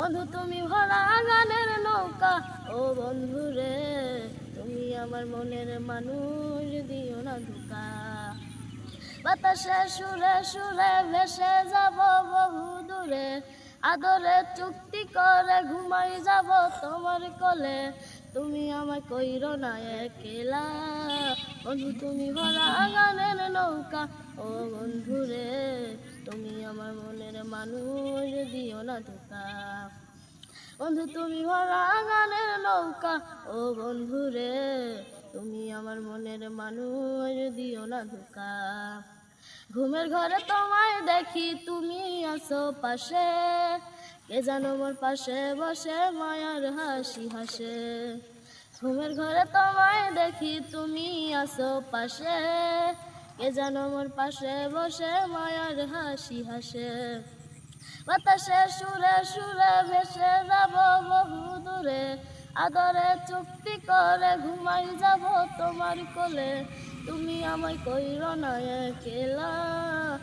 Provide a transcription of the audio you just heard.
বন্ধু তুমি ভরা গানের নৌকা, ও বন্ধু রে তুমি আমার মনের মানুষ, দিও না ধোঁকা। বাতাসে সুরে সুরে ভেসে যাব বহু দূরে, আদরে চুক্তি করে ঘুমাই যাব তোমার কোলে, তুমি আমায় কইরো না একলা। বন্ধু তুমি ভরা গানের নৌকা, ও বন্ধু রে তুমি আমার মনের মানুষ, দিও না ধোঁকা। বন্ধু তুমি ভরা গানের নৌকা, ও বন্ধু রে তুমি আমার মনের মানুষ, দিও না ধোঁকা। ঘুমের ঘরে তোমায় দেখি তুমি আছো পাশে, কে জানো মোর পাশে বসে মায়ার হাসি হাসে। ঘুমের ঘরে তোমায় দেখি তুমি আছো পাশে, কে জানো মোর পাশে বসে মায়ার হাসি হাসে। বাতাসে সুরে সুরে ভেসে যাব বহু দূরে, আদরে চুক্তি করে ঘুমাই যাব তোমার কোলে, তুমি আমায় কইরো না একলা।